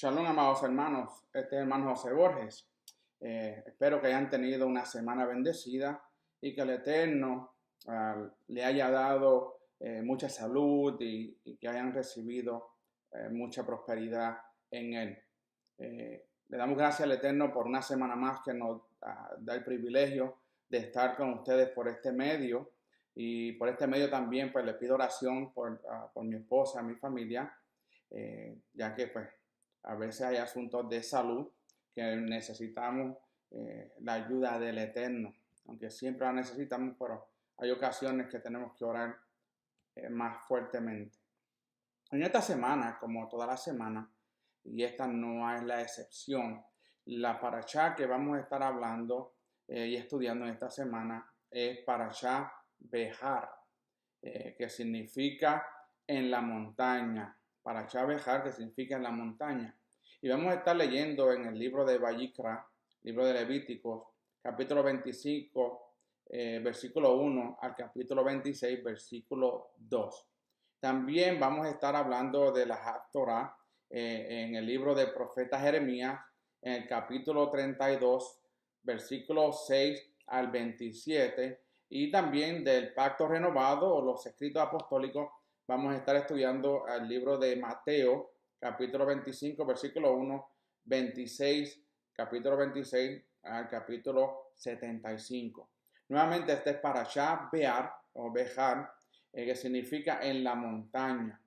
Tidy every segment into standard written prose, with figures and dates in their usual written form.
Shalom, amados hermanos. Este es hermano José Borges. Espero que hayan tenido una semana bendecida y que el Eterno le haya dado mucha salud y que hayan recibido mucha prosperidad en él. Le damos gracias al Eterno por una semana más que nos da el privilegio de estar con ustedes por este medio. Y por este medio también pues le pido oración por mi esposa, mi familia, ya que pues a veces hay asuntos de salud que necesitamos la ayuda del Eterno, aunque siempre la necesitamos, pero hay ocasiones que tenemos que orar más fuertemente. En esta semana, como toda la semana, y esta no es la excepción, la parashá que vamos a estar hablando y estudiando en esta semana es parashá Behar, que significa en la montaña. Parashá Behar, que significa en la montaña. Y vamos a estar leyendo en el libro de Vayikra, libro de Levíticos, capítulo 25, versículo 1 al capítulo 26, versículo 2. También vamos a estar hablando de la Haftorah en el libro del profeta Jeremías, en el capítulo 32, versículo 6 al 27, y también del pacto renovado o los escritos apostólicos. Vamos a estar estudiando el libro de Mateo, capítulo 25, versículo 1, 26, capítulo 26 al capítulo 75. Nuevamente este es parashá Behar o Behar, que significa en la montaña.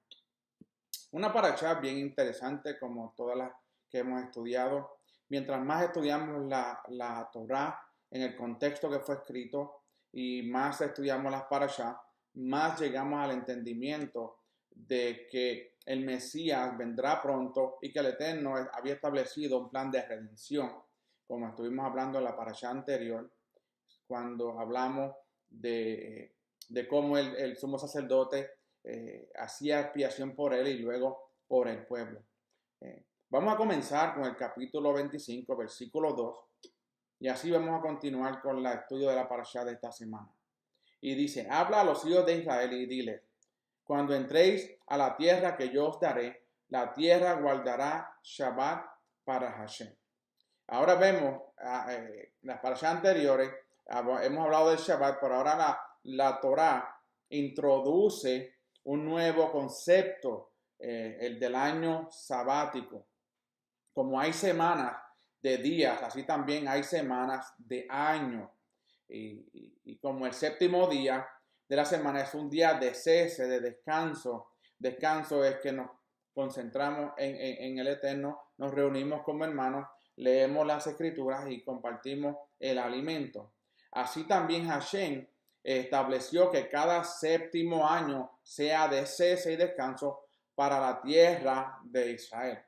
Una parashá bien interesante como todas las que hemos estudiado. Mientras más estudiamos la Torá en el contexto que fue escrito y más estudiamos las parashá, más llegamos al entendimiento de que el Mesías vendrá pronto y que el Eterno había establecido un plan de redención, como estuvimos hablando en la parashá anterior, cuando hablamos de cómo el sumo sacerdote hacía expiación por él y luego por el pueblo. Vamos a comenzar con el capítulo 25, versículo 2, y así vamos a continuar con el estudio de la parashá de esta semana. Y dice: habla a los hijos de Israel y diles: cuando entréis a la tierra que yo os daré, la tierra guardará Shabbat para Hashem. Ahora vemos las parashas anteriores, hemos hablado del Shabbat, pero ahora la Torá introduce un nuevo concepto, el del año sabático. Como hay semanas de días, así también hay semanas de año. Y como el séptimo día de la semana es un día de cese, de descanso. Descanso es que nos concentramos en el Eterno, nos reunimos como hermanos, leemos las escrituras y compartimos el alimento. Así también Hashem estableció que cada séptimo año sea de cese y descanso para la tierra de Israel.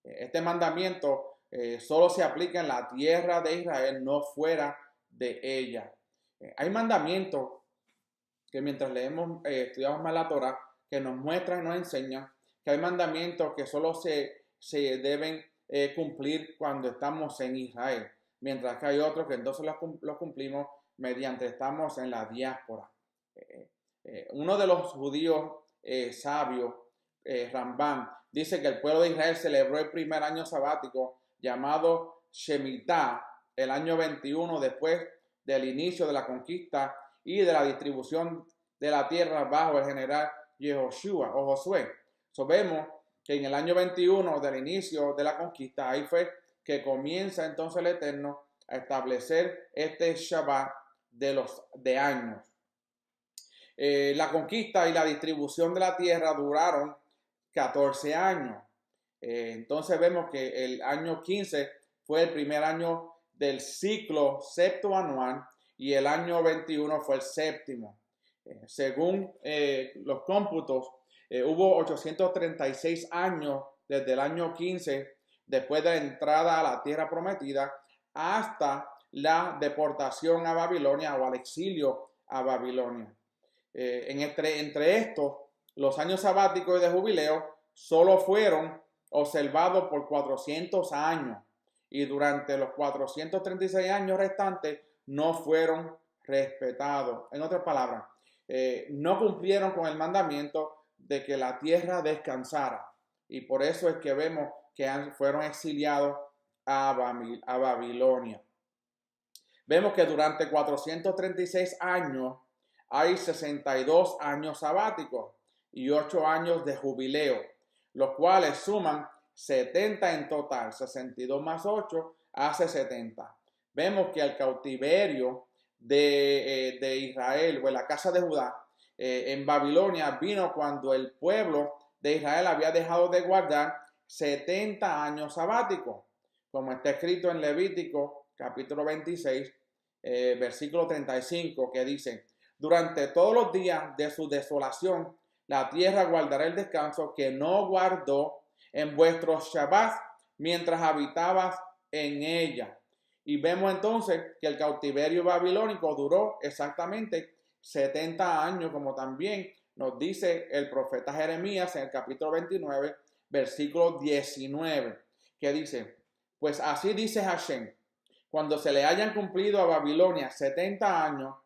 Este mandamiento solo se aplica en la tierra de Israel, no fuera de ella. Hay mandamientos que mientras leemos, estudiamos más la Torah, que nos muestran y nos enseñan que hay mandamientos que solo se deben cumplir cuando estamos en Israel, mientras que hay otros que entonces los cumplimos mediante estamos en la diáspora. Uno de los judíos sabios, Rambam, dice que el pueblo de Israel celebró el primer año sabático llamado Shemitah, el año 21 después del inicio de la conquista y de la distribución de la tierra bajo el general Yehoshua o Josué. Vemos que en el año 21 del inicio de la conquista, ahí fue que comienza entonces el Eterno a establecer este Shabbat de años. La conquista y la distribución de la tierra duraron 14 años. Entonces vemos que el año 15 fue el primer año del ciclo septuanual y el año 21 fue el séptimo. Según los cómputos, hubo 836 años desde el año 15 después de la entrada a la tierra prometida hasta la deportación a Babilonia o al exilio a Babilonia. Entre estos, los años sabáticos y de jubileo solo fueron observados por 400 años y durante los 436 años restantes no fueron respetados. En otras palabras, no cumplieron con el mandamiento de que la tierra descansara. Y por eso es que vemos que fueron exiliados a Babilonia. Vemos que durante 436 años hay 62 años sabáticos y 8 años de jubileo, los cuales suman 70 en total. 62 más 8 hace 70. Vemos que el cautiverio de Israel o en la casa de Judá en Babilonia vino cuando el pueblo de Israel había dejado de guardar 70 años sabáticos, como está escrito en Levítico capítulo 26, versículo 35, que dice: durante todos los días de su desolación, la tierra guardará el descanso que no guardó en vuestros Shabbat mientras habitabas en ella. Y vemos entonces que el cautiverio babilónico duró exactamente 70 años, como también nos dice el profeta Jeremías en el capítulo 29, versículo 19, que dice: pues así dice Hashem, cuando se le hayan cumplido a Babilonia 70 años,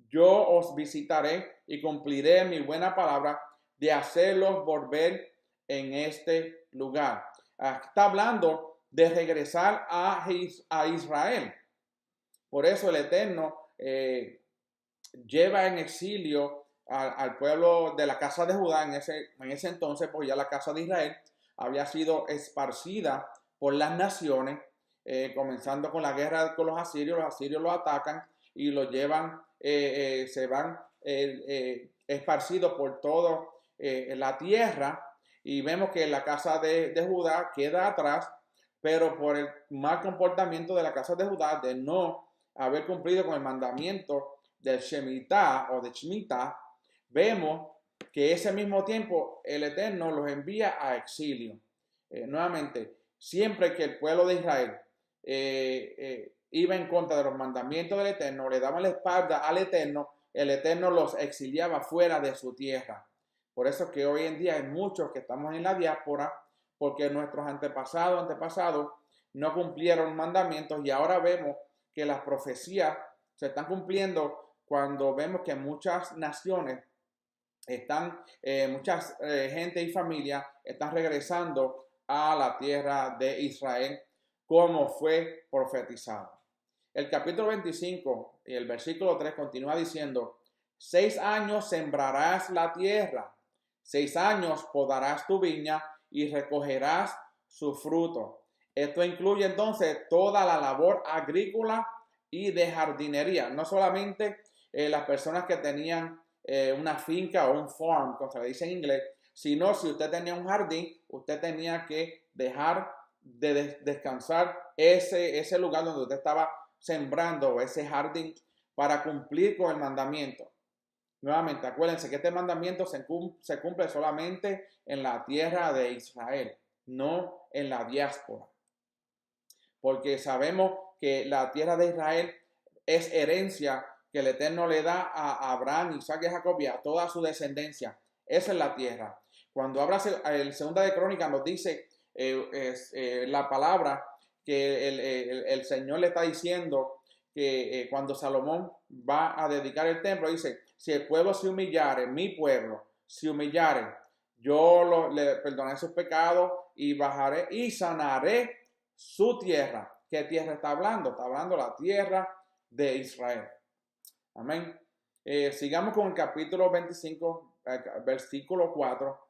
yo os visitaré y cumpliré mi buena palabra de hacerlos volver en este lugar. Está hablando de regresar a Israel. Por eso el Eterno lleva en exilio al pueblo de la casa de Judá en ese entonces, porque ya la casa de Israel había sido esparcida por las naciones, comenzando con la guerra con los asirios lo atacan y lo llevan, se van esparcidos por toda la tierra, y vemos que la casa de Judá queda atrás, pero por el mal comportamiento de la casa de Judá de no haber cumplido con el mandamiento del Shemitah o de Shemitah, vemos que ese mismo tiempo el Eterno los envía a exilio. Nuevamente, siempre que el pueblo de Israel iba en contra de los mandamientos del Eterno, le daban la espalda al Eterno, el Eterno los exiliaba fuera de su tierra. Por eso es que hoy en día hay muchos que estamos en la diáspora, porque nuestros antepasados no cumplieron mandamientos, y ahora vemos que las profecías se están cumpliendo cuando vemos que muchas naciones están, muchas gente y familia están regresando a la tierra de Israel como fue profetizado. El capítulo 25 y el versículo 3 continúa diciendo: 6 años sembrarás la tierra, 6 años podarás tu viña y recogerás su fruto. Esto incluye entonces toda la labor agrícola y de jardinería, no solamente las personas que tenían una finca o un farm, como se le dice en inglés, sino si usted tenía un jardín, usted tenía que dejar de descansar ese lugar donde usted estaba sembrando ese jardín para cumplir con el mandamiento. Nuevamente, acuérdense que este mandamiento se cumple solamente en la tierra de Israel, no en la diáspora. Porque sabemos que la tierra de Israel es herencia que el Eterno le da a Abraham, Isaac y Jacob y a toda su descendencia. Esa es la tierra. Cuando habla el Segunda de Crónicas nos dice la palabra que el Señor le está diciendo que cuando Salomón va a dedicar el templo, dice: si el pueblo se humillare, mi pueblo se humillare, yo le perdonaré sus pecados y bajaré y sanaré su tierra. ¿Qué tierra está hablando? Está hablando la tierra de Israel. Amén. Sigamos con el capítulo 25, versículo 4.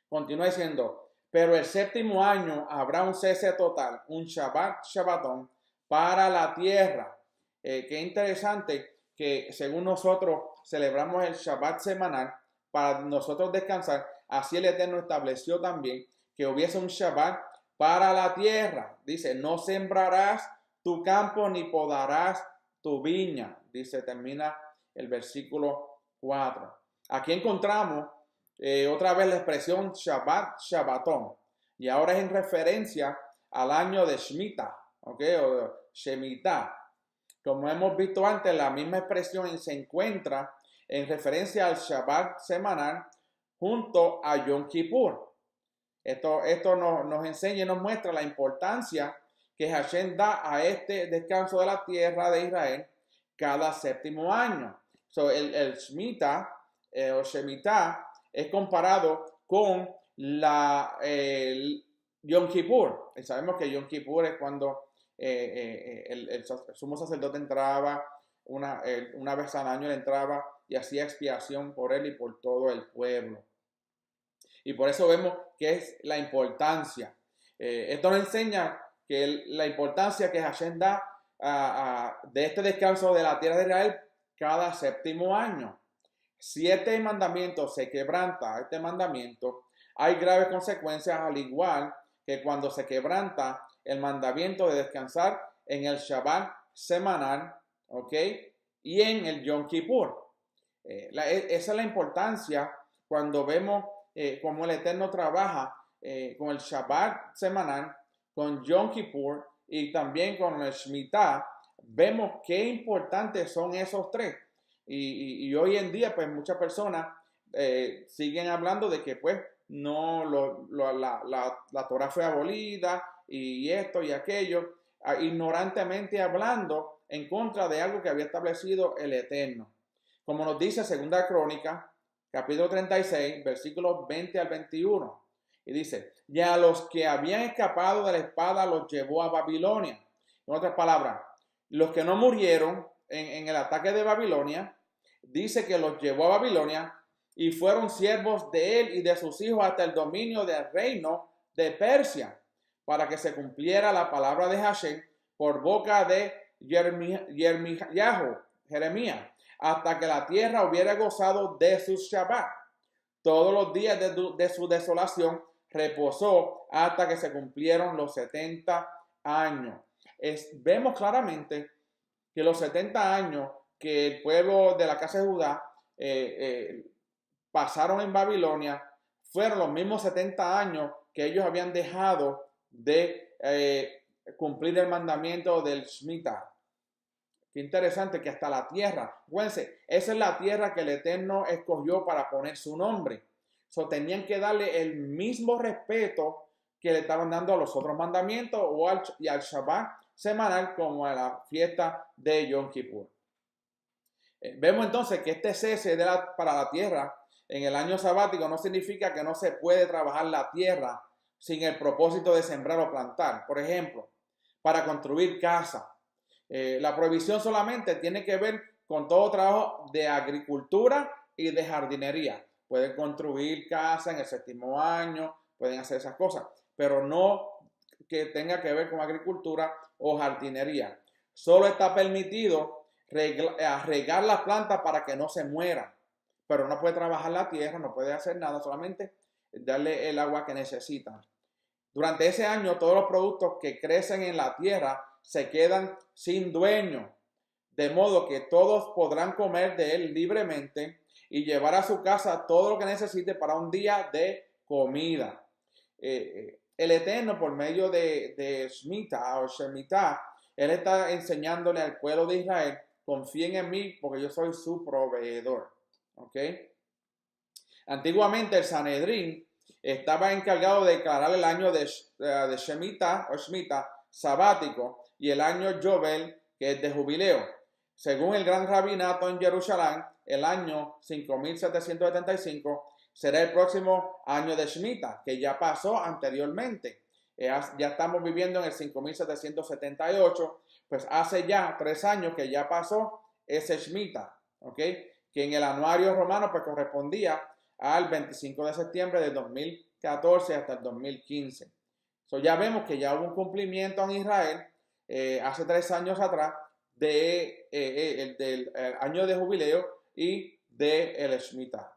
Continúa diciendo: pero el séptimo año habrá un cese total, un Shabbatón para la tierra. Qué interesante que según nosotros celebramos el Shabbat semanal para nosotros descansar, así el Eterno estableció también que hubiese un Shabbat para la tierra. Dice: no sembrarás tu campo ni podarás tu viña. Dice, termina el versículo 4. Aquí encontramos otra vez la expresión Shabbat, Shabbatón, y ahora es en referencia al año de Shemitah, ¿ok? O Shemitah. Como hemos visto antes, la misma expresión se encuentra en referencia al Shabbat semanal junto a Yom Kippur. Esto nos enseña y nos muestra la importancia que Hashem da a este descanso de la tierra de Israel cada séptimo año. El Shemitah o Shemitah es comparado con Yom Kippur. Y sabemos que Yom Kippur es cuando el sumo sacerdote entraba, una vez al año, él entraba y hacía expiación por él y por todo el pueblo. Y por eso vemos que es la importancia. Esto nos enseña que la importancia que Hashem da de este descanso de la tierra de Israel cada séptimo año. Si este mandamiento se quebranta, este mandamiento, hay graves consecuencias, al igual que cuando se quebranta el mandamiento de descansar en el Shabbat semanal, ¿ok? Y en el Yom Kippur. Esa es la importancia cuando vemos cómo el Eterno trabaja con el Shabbat semanal, con Yom Kippur y también con el Shemitah. Vemos qué importantes son esos tres. Y hoy en día, pues muchas personas siguen hablando de que pues no la Torah fue abolida y esto y aquello, ignorantemente hablando en contra de algo que había establecido el Eterno. Como nos dice Segunda Crónica, capítulo 36, versículos 20 al 21. Y dice, y a los que habían escapado de la espada los llevó a Babilonia. En otras palabras, los que no murieron en el ataque de Babilonia, dice que los llevó a Babilonia y fueron siervos de él y de sus hijos hasta el dominio del reino de Persia, para que se cumpliera la palabra de Hashem por boca de Jeremías, hasta que la tierra hubiera gozado de su Shabbat. Todos los días de su desolación reposó hasta que se cumplieron los 70 años. Vemos claramente que los 70 años que el pueblo de la casa de Judá pasaron en Babilonia fueron los mismos 70 años que ellos habían dejado de cumplir el mandamiento del Shemitah. Qué interesante que hasta la tierra, fíjense, esa es la tierra que el Eterno escogió para poner su nombre. Tenían que darle el mismo respeto que le estaban dando a los otros mandamientos y al Shabbat semanal como a la fiesta de Yom Kippur. Vemos entonces que este cese para la tierra en el año sabático no significa que no se puede trabajar la tierra sin el propósito de sembrar o plantar. Por ejemplo, para construir casa. La prohibición solamente tiene que ver con todo trabajo de agricultura y de jardinería. Pueden construir casa en el séptimo año, pueden hacer esas cosas, pero no que tenga que ver con agricultura o jardinería. Solo está permitido regar las plantas para que no se mueran, pero no puede trabajar la tierra, no puede hacer nada, solamente darle el agua que necesitan. Durante ese año, todos los productos que crecen en la tierra se quedan sin dueño, de modo que todos podrán comer de él libremente y llevar a su casa todo lo que necesite para un día de comida. El Eterno, por medio de Shemitah o Shemitah, él está enseñándole al pueblo de Israel, confíen en mí porque yo soy su proveedor. ¿Ok? Antiguamente el Sanedrín estaba encargado de declarar el año de Shemitah o Shemitah sabático y el año Yobel, que es de jubileo. Según el gran rabinato en Jerusalén, el año 5775 será el próximo año de Shemitah, que ya pasó anteriormente. Ya estamos viviendo en el 5778, pues hace ya 3 años que ya pasó ese Shemitah, ¿ok? Que en el anuario romano pues correspondía al 25 de septiembre de 2014 hasta el 2015. Ya vemos que ya hubo un cumplimiento en Israel hace 3 años atrás del año de jubileo y del Shemitah.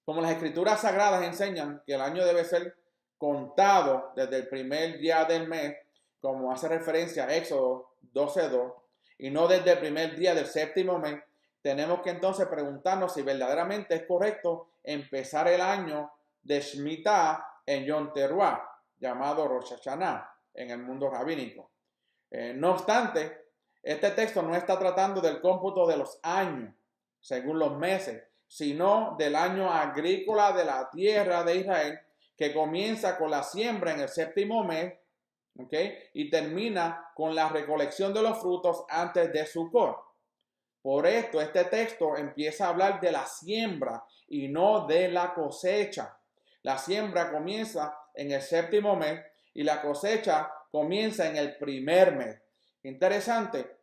Como las escrituras sagradas enseñan que el año debe ser contado desde el primer día del mes, como hace referencia a Éxodo 12:2, y no desde el primer día del séptimo mes, tenemos que entonces preguntarnos si verdaderamente es correcto empezar el año de Shemitah en Yom Teruah, llamado Rosh Hashanah, en el mundo rabínico. No obstante, este texto no está tratando del cómputo de los años, según los meses, sino del año agrícola de la tierra de Israel, que comienza con la siembra en el séptimo mes, ¿okay? Y termina con la recolección de los frutos antes de Sukkot. Por esto, este texto empieza a hablar de la siembra y no de la cosecha. La siembra comienza en el séptimo mes y la cosecha comienza en el primer mes. Interesante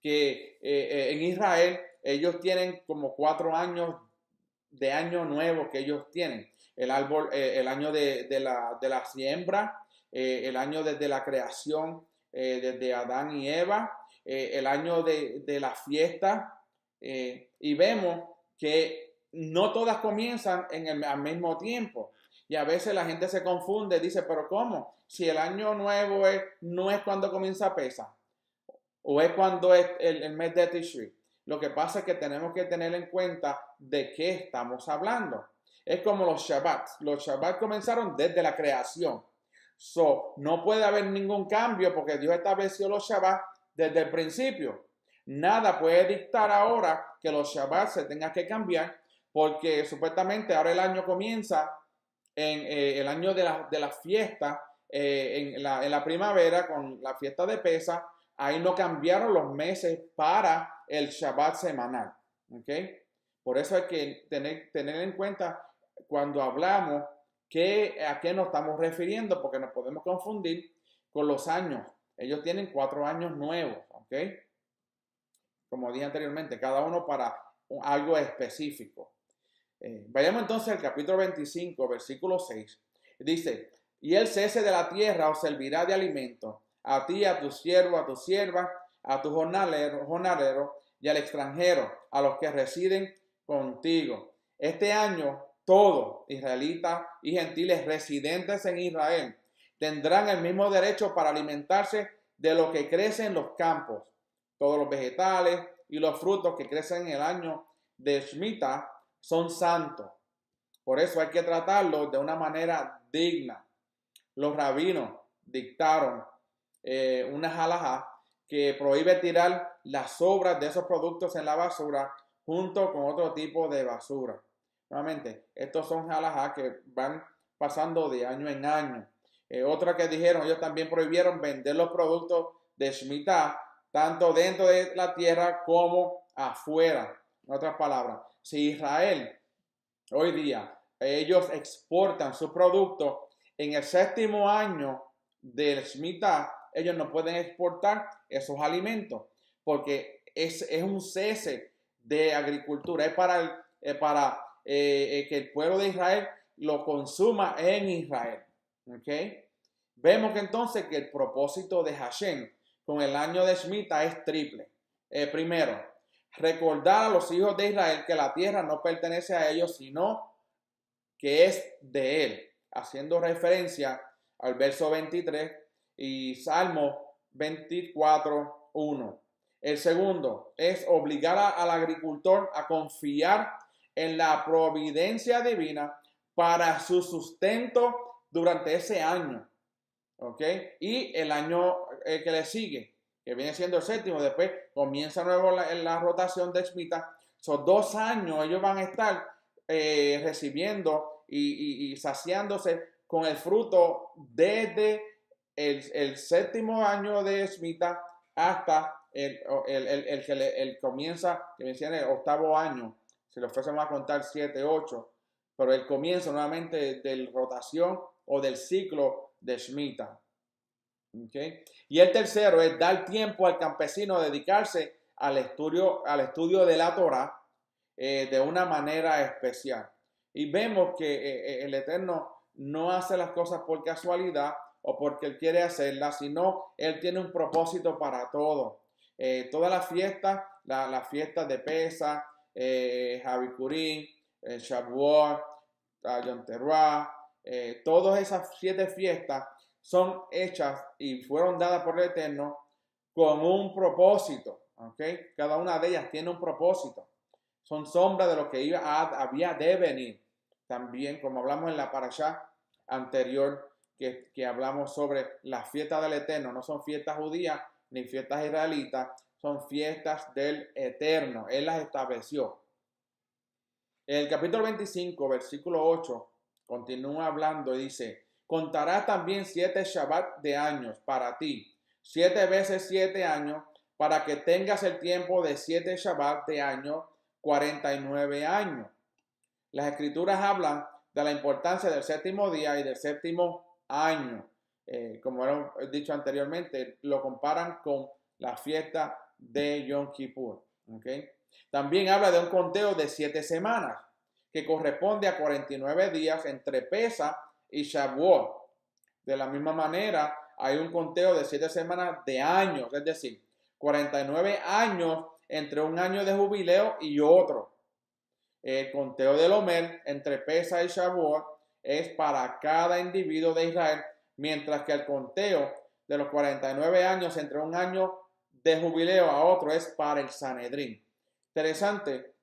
que en Israel ellos tienen como 4 años de año nuevo que ellos tienen. El árbol, el año de la siembra, el año desde la creación, desde Adán y Eva, el año de la fiesta, y vemos que no todas comienzan al mismo tiempo. Y a veces la gente se confunde, dice, pero ¿cómo? Si el año nuevo no es cuando comienza Pesach, o es cuando es el mes de Tishri. Lo que pasa es que tenemos que tener en cuenta de qué estamos hablando. Es como los Shabbats. Los Shabbats comenzaron desde la creación. No puede haber ningún cambio porque Dios estableció los Shabbats desde el principio. Nada puede dictar ahora que los Shabbats se tengan que cambiar porque supuestamente ahora el año comienza en el año de la fiesta, en la primavera con la fiesta de Pesach. Ahí no cambiaron los meses para el Shabbat semanal. ¿Ok? Por eso hay que tener en cuenta cuando hablamos a qué nos estamos refiriendo, porque nos podemos confundir con los años. Ellos tienen 4 años nuevos. ¿Ok? Como dije anteriormente, cada uno para algo específico. Vayamos entonces al capítulo 25, versículo 6. Dice, y el cese de la tierra os servirá de alimento, a ti, a tu siervo, a tu sierva, a tu jornalero y al extranjero, a los que residen contigo. Este año, todos, israelitas y gentiles residentes en Israel, tendrán el mismo derecho para alimentarse de lo que crece en los campos. Todos los vegetales y los frutos que crecen en el año de Shemitah son santos. Por eso hay que tratarlos de una manera digna. Los rabinos dictaron una halajá que prohíbe tirar las sobras de esos productos en la basura junto con otro tipo de basura. Nuevamente, estos son halajá que van pasando de año en año. Otra que dijeron, ellos también prohibieron vender los productos de Shemitah tanto dentro de la tierra como afuera. En otras palabras, si Israel hoy día ellos exportan sus productos en el séptimo año del Shemitah, ellos no pueden exportar esos alimentos porque es un cese de agricultura. Es para que el pueblo de Israel lo consuma en Israel. ¿Okay? Vemos que entonces que el propósito de Hashem con el año de Shemitah es triple. Primero, recordar a los hijos de Israel que la tierra no pertenece a ellos, sino que es de él, haciendo referencia al verso 23 y Salmo 24, 1. El segundo es obligar al agricultor a confiar en la providencia divina para su sustento durante ese año. ¿Ok? Y el año que le sigue, que viene siendo el séptimo, después comienza nuevo la rotación de Shemitah. Son 2 años, ellos van a estar recibiendo y saciándose con el fruto desde el séptimo año de Shemitah hasta el que comienza, que viene siendo el 8º año. Si lo fuésemos a contar 7, 8, pero el comienzo nuevamente de rotación o del ciclo de Shemitah. ¿Okay? Y el tercero es dar tiempo al campesino a dedicarse al estudio de la Torah de una manera especial. Y vemos que el Eterno no hace las cosas por casualidad o porque Él quiere hacerlas, sino Él tiene un propósito para todo. Todas las fiestas, las fiestas de Pesach, Havikurim, Shavuot, Yom Teruah, todas esas 7 fiestas son hechas y fueron dadas por el Eterno con un propósito. ¿Okay? Cada una de ellas tiene un propósito. Son sombras de lo que había de venir. También, como hablamos en la parashá anterior, que hablamos sobre las fiestas del Eterno, no son fiestas judías ni fiestas israelitas, son fiestas del Eterno. Él las estableció. En el capítulo 25, versículo 8, continúa hablando y dice, contarás también 7 Shabbat de años para ti, 7 veces 7 años, para que tengas el tiempo de 7 Shabbat de años, 49 años. Las escrituras hablan de la importancia del séptimo día y del séptimo año. Como he dicho anteriormente, lo comparan con la fiesta de Yom Kippur. ¿Okay? También habla de un conteo de 7 semanas, que corresponde a 49 días entre Pesach y Shavuot. De la misma manera, hay un conteo de 7 semanas de años, es decir, 49 años entre un año de jubileo y otro. El conteo del Omer entre Pesach y Shavuot es para cada individuo de Israel, mientras que el conteo de los 49 años entre un año de jubileo a otro es para el Sanedrín. Interesante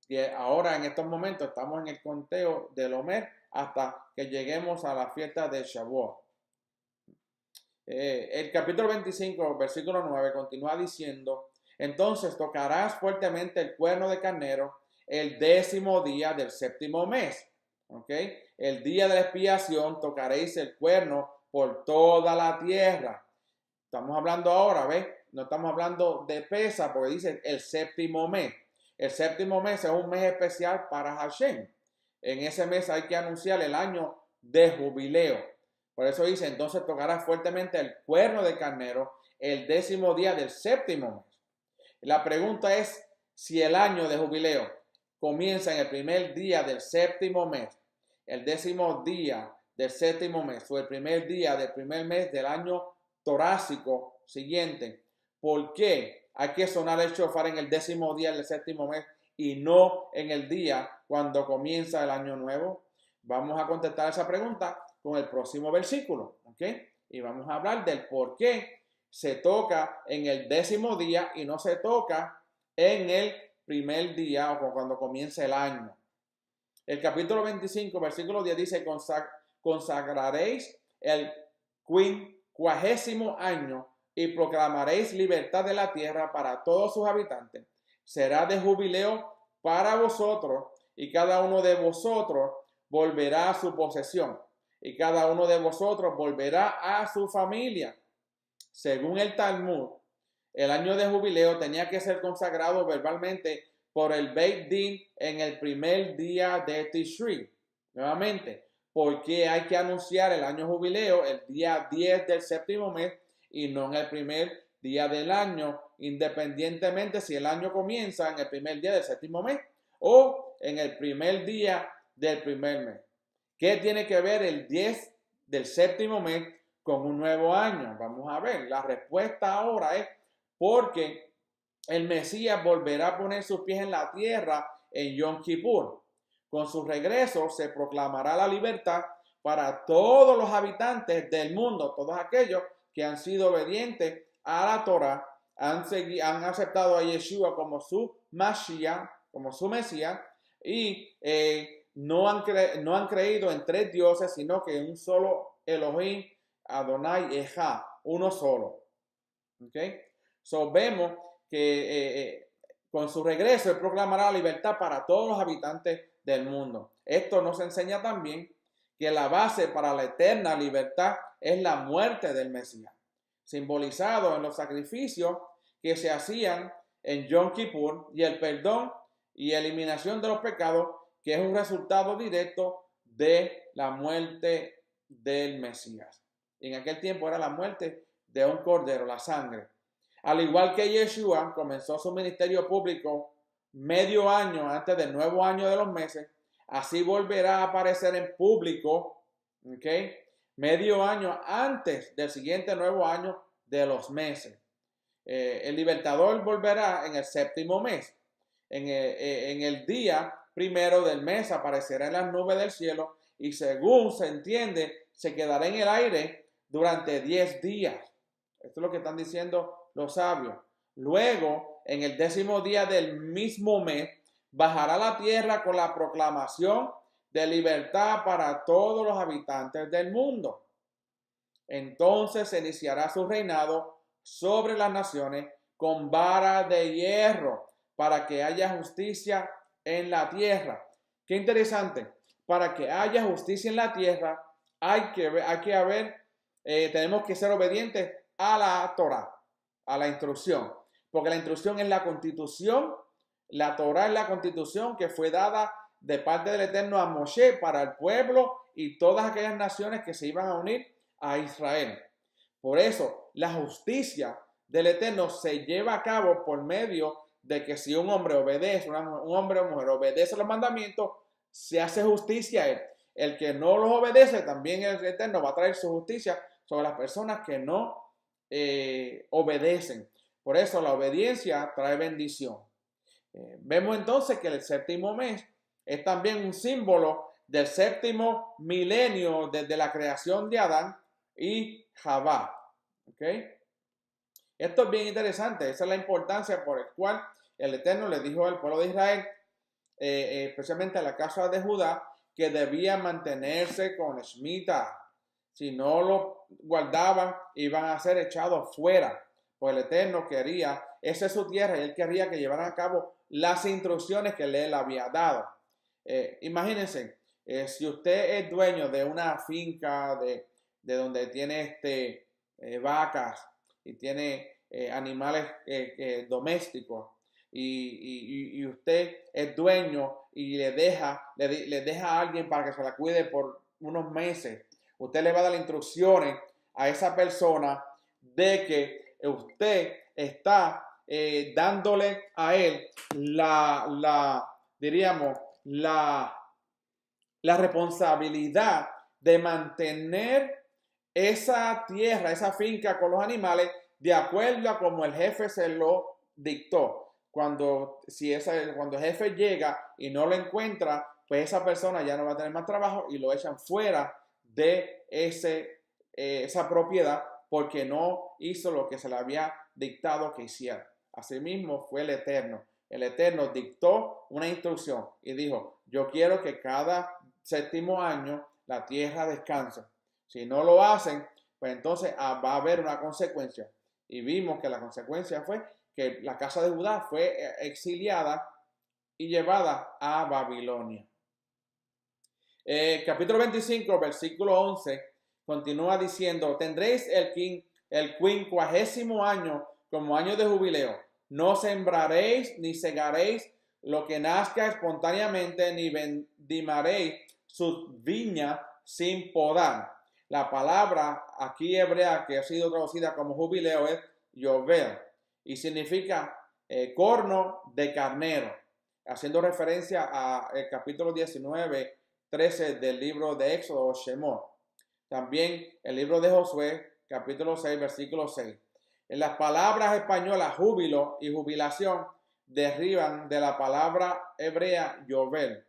que ahora en estos momentos estamos en el conteo del Omer hasta que lleguemos a la fiesta de Shavuot. El capítulo 25, versículo 9 continúa diciendo: entonces tocarás fuertemente el cuerno de carnero el 10º día del séptimo mes. ¿Okay? El día de la expiación tocaréis el cuerno por toda la tierra. Estamos hablando ahora, ¿ves? No estamos hablando de Pesach porque dice el séptimo mes. El séptimo mes es un mes especial para Hashem. En ese mes hay que anunciar el año de jubileo. Por eso dice, entonces tocará fuertemente el cuerno de carnero el 10º día del séptimo mes. La pregunta es si el año de jubileo comienza en el primer día del séptimo mes, el 10º día del séptimo mes o el primer día del primer mes del año torácico siguiente. ¿Por qué hay que sonar el shofar en el 10º día del séptimo mes y no en el día cuando comienza el año nuevo? Vamos a contestar esa pregunta con el próximo versículo, ¿ok? Y vamos a hablar del por qué se toca en el 10º día y no se toca en el primer día o cuando comienza el año. El capítulo 25, versículo 10 dice: consagraréis el 50º año y proclamaréis libertad de la tierra para todos sus habitantes. Será de jubileo para vosotros y cada uno de vosotros volverá a su posesión y cada uno de vosotros volverá a su familia. Según el Talmud, el año de jubileo tenía que ser consagrado verbalmente por el Beit Din en el primer día de Tishri. Nuevamente, ¿por qué hay que anunciar el año jubileo el día 10 del séptimo mes y no en el primer día del año, independientemente si el año comienza en el primer día del séptimo mes o en el primer día del primer mes? ¿Qué tiene que ver el 10 del séptimo mes con un nuevo año? Vamos a ver. La respuesta ahora es porque el Mesías volverá a poner sus pies en la tierra en Yom Kippur. Con su regreso se proclamará la libertad para todos los habitantes del mundo, todos aquellos que han sido obedientes a la Torah, han aceptado a Yeshua como su Mashiach, como su Mesías, y no han creído en 3 dioses, sino que en un solo Elohim, Adonai Echad, uno solo. ¿Okay? So, vemos que con su regreso él proclamará la libertad para todos los habitantes del mundo. Esto nos enseña también que la base para la eterna libertad es la muerte del Mesías, simbolizado en los sacrificios que se hacían en Yom Kippur y el perdón y eliminación de los pecados, que es un resultado directo de la muerte del Mesías. En aquel tiempo era la muerte de un cordero, la sangre. Al igual que Yeshua comenzó su ministerio público medio año antes del nuevo año de los meses, así volverá a aparecer en público, ¿okay? Medio año antes del siguiente nuevo año de los meses. El libertador volverá en el séptimo mes. En el día primero del mes aparecerá en las nubes del cielo y, según se entiende, se quedará en el aire durante 10 días. Esto es lo que están diciendo los sabios. Luego, en el 10º día del mismo mes, bajará a la tierra con la proclamación de libertad para todos los habitantes del mundo. Entonces se iniciará su reinado sobre las naciones con vara de hierro para que haya justicia en la tierra. Qué interesante. Para que haya justicia en la tierra tenemos que ser obedientes a la Torah, a la instrucción, porque la instrucción es la constitución, la Torah es la constitución que fue dada de parte del Eterno a Moshe para el pueblo y todas aquellas naciones que se iban a unir a Israel. Por eso, la justicia del Eterno se lleva a cabo por medio de que si un hombre obedece, un hombre o mujer obedece los mandamientos, se hace justicia a él. El que no los obedece, también el Eterno va a traer su justicia sobre las personas que no obedecen. Por eso la obediencia trae bendición. Vemos entonces que el séptimo mes es también un símbolo del séptimo milenio desde la creación de Adán y Javá. ¿Okay? Esto es bien interesante. Esa es la importancia por la cual el Eterno le dijo al pueblo de Israel, especialmente a la casa de Judá, que debía mantenerse con Shemitah. Si no lo guardaban, iban a ser echados fuera. Pues el Eterno quería, esa es su tierra, y Él quería que llevaran a cabo las instrucciones que Él había dado. Imagínense, si usted es dueño de una finca de donde tiene vacas y tiene animales domésticos, y usted es dueño y le deja a alguien para que se la cuide por unos meses, usted le va a dar instrucciones a esa persona de que usted está dándole a él diríamos, la responsabilidad de mantener esa tierra, esa finca con los animales de acuerdo a como el jefe se lo dictó. Cuando el jefe llega y no lo encuentra, pues esa persona ya no va a tener más trabajo y lo echan fuera de esa propiedad porque no hizo lo que se le había dictado que hiciera. Asimismo fue el Eterno. El Eterno dictó una instrucción y dijo, yo quiero que cada séptimo año la tierra descanse. Si no lo hacen, pues entonces va a haber una consecuencia. Y vimos que la consecuencia fue que la casa de Judá fue exiliada y llevada a Babilonia. Capítulo 25, versículo 11, continúa diciendo, tendréis el quincuagésimo año como año de jubileo. No sembraréis ni segaréis lo que nazca espontáneamente, ni vendimaréis sus viñas sin podar. La palabra aquí hebrea que ha sido traducida como jubileo es yovel y significa corno de carnero, haciendo referencia al capítulo 19, 13 del libro de Éxodo o Shemot. También el libro de Josué, capítulo 6, versículo 6. En las palabras españolas júbilo y jubilación derivan de la palabra hebrea yovel.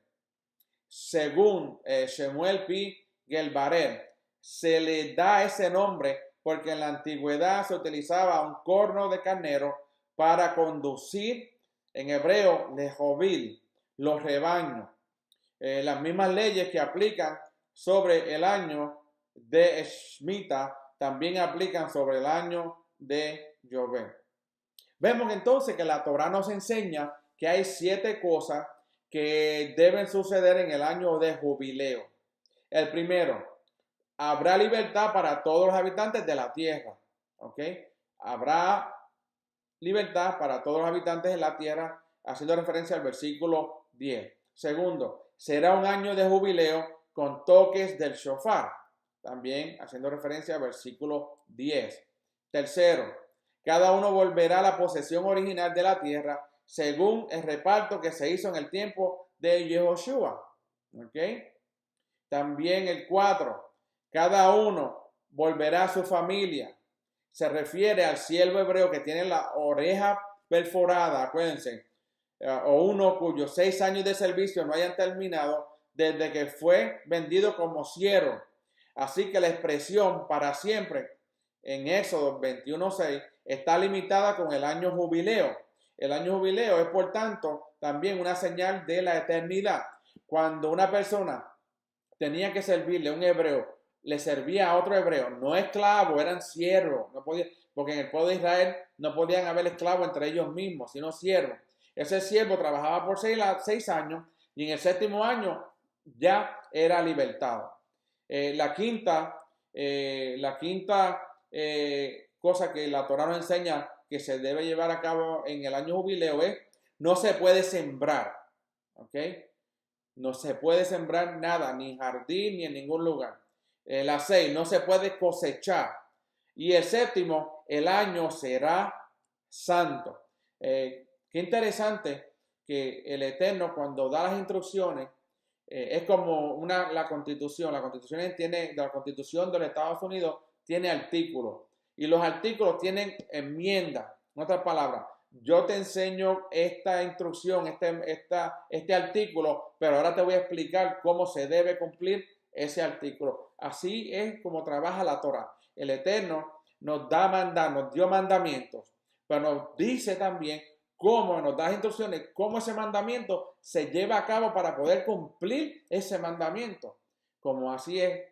Según Shemuel P. Gelbarer, se le da ese nombre porque en la antigüedad se utilizaba un corno de carnero para conducir, en hebreo, lejobil, los rebaños. Las mismas leyes que aplican sobre el año de Shemitah también aplican sobre el año de Yovel. Vemos entonces que la Torá nos enseña que hay 7 cosas que deben suceder en el año de jubileo. El primero, habrá libertad para todos los habitantes de la tierra. ¿Ok? Habrá libertad para todos los habitantes de la tierra, haciendo referencia al versículo 10. Segundo, será un año de jubileo con toques del shofar, también haciendo referencia al versículo 10. Tercero, cada uno volverá a la posesión original de la tierra según el reparto que se hizo en el tiempo de Yehoshua. ¿Ok? También el 4, cada uno volverá a su familia. Se refiere al siervo hebreo que tiene la oreja perforada, acuérdense, o uno cuyos 6 años de servicio no hayan terminado desde que fue vendido como siervo. Así que la expresión para siempre en Éxodo 21:6 está limitada con el año jubileo. El año jubileo es, por tanto, también una señal de la eternidad. Cuando una persona tenía que servirle a un hebreo, le servía a otro hebreo, no esclavo, eran siervos, no podía, porque en el pueblo de Israel no podían haber esclavos entre ellos mismos, sino siervos. Ese siervo trabajaba por 6 años y en el 7º año ya era libertado. La quinta cosa que la Torá nos enseña que se debe llevar a cabo en el año jubileo es no se puede sembrar. ¿Ok? no se puede sembrar nada, ni en jardín, ni en ningún lugar. La 6, no se puede cosechar. Y el séptimo, el año será santo. Qué interesante que el Eterno, cuando da las instrucciones, es como la Constitución. La Constitución de los Estados Unidos tiene artículos. Y los artículos tienen enmiendas. En otras palabras, yo te enseño esta instrucción, este artículo, pero ahora te voy a explicar cómo se debe cumplir ese artículo. Así es como trabaja la Torah. El Eterno nos dio mandamientos, pero nos dice también cómo nos da instrucciones, cómo ese mandamiento se lleva a cabo para poder cumplir ese mandamiento. Como así es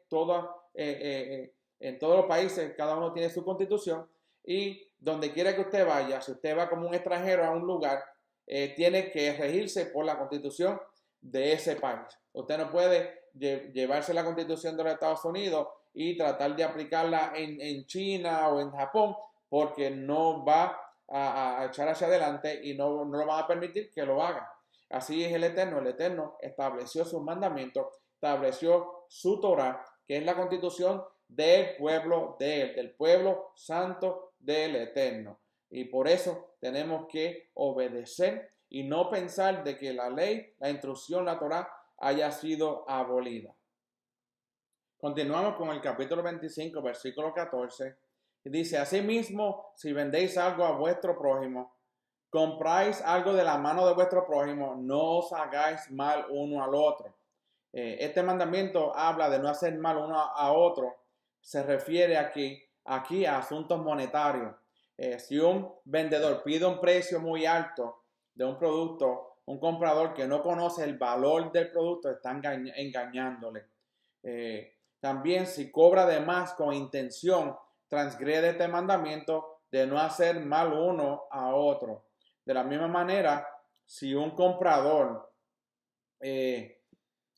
en todos los países, cada uno tiene su constitución, y donde quiera que usted vaya, si usted va como un extranjero a un lugar, tiene que regirse por la constitución de ese país. Usted no puede llevarse la constitución de los Estados Unidos y tratar de aplicarla en China o en Japón, porque no va a echar hacia adelante y no lo van a permitir que lo haga. Así es el Eterno estableció sus mandamientos, estableció su Torah, que es la constitución del pueblo de él, del pueblo santo del Eterno. Y por eso tenemos que obedecer y no pensar de que la ley, la instrucción, la Torah haya sido abolida. Continuamos con el capítulo 25, versículo 14. Dice, asimismo, si vendéis algo a vuestro prójimo, compráis algo de la mano de vuestro prójimo, no os hagáis mal uno al otro. Este mandamiento habla de no hacer mal uno a otro. Se refiere aquí a asuntos monetarios. Si un vendedor pide un precio muy alto de un producto, un comprador que no conoce el valor del producto está engañándole. También si cobra de más con intención, transgrede este mandamiento de no hacer mal uno a otro. De la misma manera, si un comprador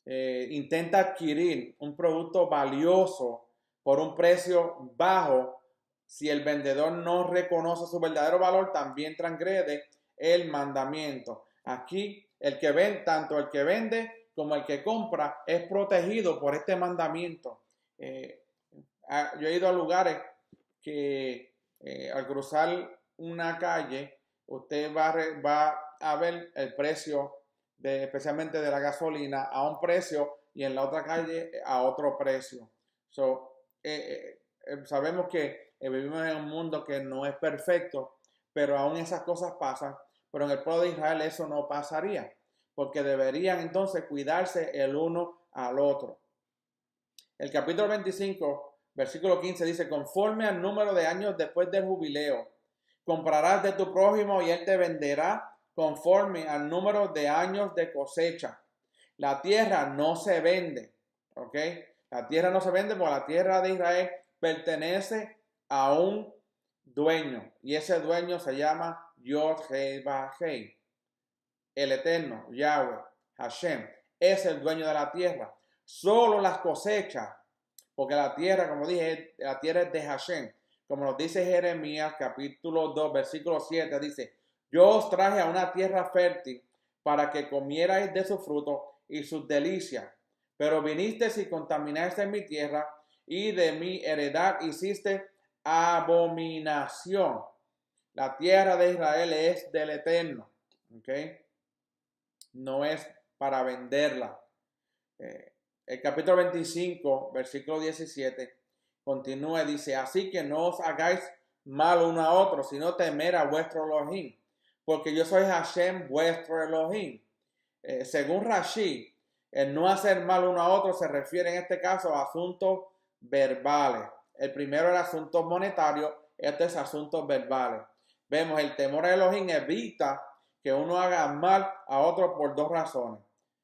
intenta adquirir un producto valioso por un precio bajo, si el vendedor no reconoce su verdadero valor, también transgrede el mandamiento. Aquí tanto el que vende como el que compra es protegido por este mandamiento. Yo he ido a lugares que al cruzar una calle, usted va a ver el precio especialmente de la gasolina a un precio y en la otra calle a otro precio. Sabemos que vivimos en un mundo que no es perfecto, pero aún esas cosas pasan. Pero en el pueblo de Israel eso no pasaría, porque deberían entonces cuidarse el uno al otro. El capítulo 25, versículo 15 dice, conforme al número de años después del jubileo, comprarás de tu prójimo y él te venderá conforme al número de años de cosecha. La tierra no se vende, ¿ok? La tierra no se vende porque la tierra de Israel pertenece a un dueño y ese dueño se llama Yod-Heh-Vah-Heh. El Eterno, Yahweh, Hashem, es el dueño de la tierra. Solo las cosechas, porque la tierra, como dije, la tierra es de Hashem. Como nos dice Jeremías, capítulo 2, versículo 7, dice, yo os traje a una tierra fértil para que comierais de su fruto y sus delicias. Pero vinisteis y contaminaste mi tierra y de mi heredad hiciste abominación. La tierra de Israel es del Eterno. ¿Ok? No es para venderla. El capítulo 25, versículo 17, continúa y dice, así que no os hagáis mal uno a otro, sino temer a vuestro Elohim, porque yo soy Hashem, vuestro Elohim. Según Rashi, el no hacer mal uno a otro se refiere en este caso a asuntos verbales. El primero era asuntos monetarios, este es asuntos verbales. Vemos, el temor a Elohim evita que uno haga mal a otro por dos razones.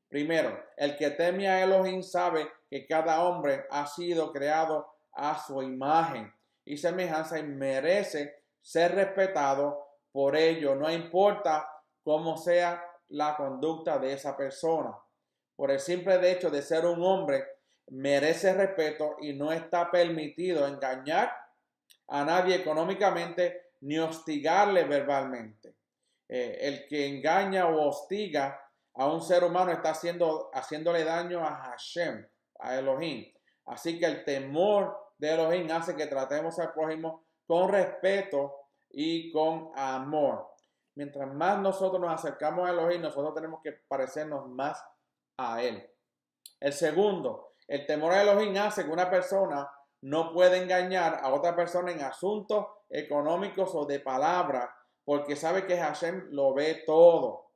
Primero, el que teme a Elohim sabe que cada hombre ha sido creado a su imagen y semejanza y merece ser respetado por ello, no importa cómo sea la conducta de esa persona. Por el simple hecho de ser un hombre, merece respeto y no está permitido engañar a nadie económicamente ni hostigarle verbalmente. El que engaña o hostiga a un ser humano está haciéndole daño a Hashem, a Elohim. Así que el temor de Elohim hace que tratemos al prójimo con respeto y con amor. Mientras más nosotros nos acercamos a Elohim, nosotros tenemos que parecernos más a Él. El segundo, el temor a Elohim hace que una persona no pueda engañar a otra persona en asuntos económicos o de palabra, porque sabe que Hashem lo ve todo.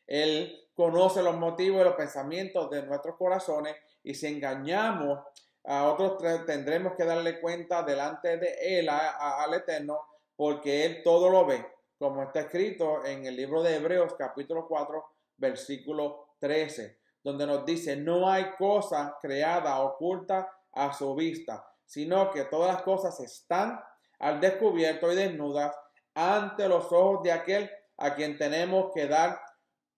Él conoce los motivos y los pensamientos de nuestros corazones, y si engañamos a otros tendremos que darle cuenta delante de Él, al Eterno, porque Él todo lo ve, como está escrito en el libro de Hebreos capítulo 4, versículo 13, donde nos dice: no hay cosa creada oculta a su vista, sino que todas las cosas están al descubierto y desnudas ante los ojos de aquel a quien tenemos que dar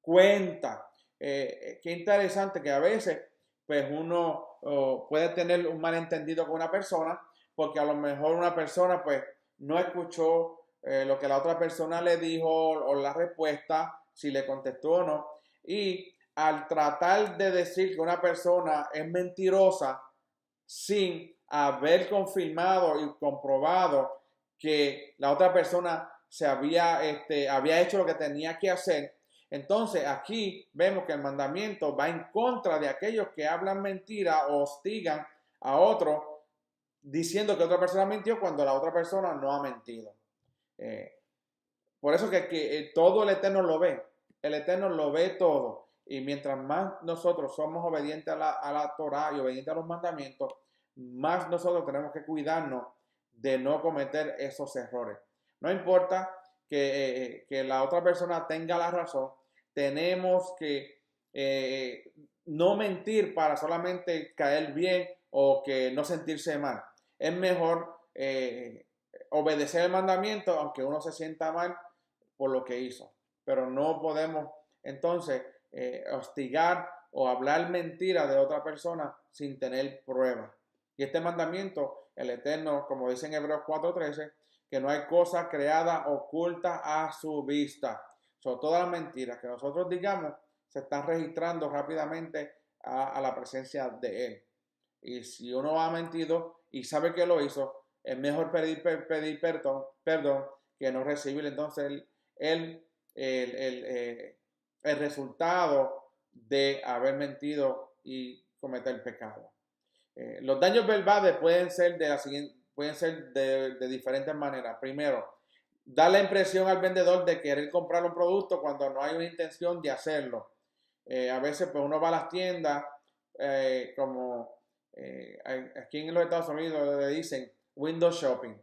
cuenta. Qué interesante que a veces pues uno puede tener un malentendido con una persona, porque a lo mejor una persona pues no escuchó lo que la otra persona le dijo o la respuesta, si le contestó o no, y al tratar de decir que una persona es mentirosa sin haber confirmado y comprobado que la otra persona había hecho lo que tenía que hacer, entonces aquí vemos que el mandamiento va en contra de aquellos que hablan mentira o hostigan a otro diciendo que otra persona mintió cuando la otra persona no ha mentido. Por eso que todo el Eterno lo ve. El Eterno lo ve todo. Y mientras más nosotros somos obedientes a la Torah y obedientes a los mandamientos, más nosotros tenemos que cuidarnos de no cometer esos errores. No importa que la otra persona tenga la razón, tenemos que no mentir para solamente caer bien o que no sentirse mal. Es mejor obedecer el mandamiento aunque uno se sienta mal por lo que hizo. Pero no podemos entonces hostigar o hablar mentira de otra persona sin tener pruebas. Y este mandamiento, el Eterno, como dice en Hebreos 4:13, que no hay cosa creada oculta a su vista. Son todas las mentiras que nosotros digamos se están registrando rápidamente a la presencia de Él. Y si uno ha mentido y sabe que lo hizo, es mejor pedir perdón que no recibir entonces el resultado de haber mentido y cometer el pecado. Los daños verbales pueden ser de diferentes maneras. Primero, dar la impresión al vendedor de querer comprar un producto cuando no hay una intención de hacerlo. A veces pues uno va a las tiendas aquí en los Estados Unidos le dicen window shopping.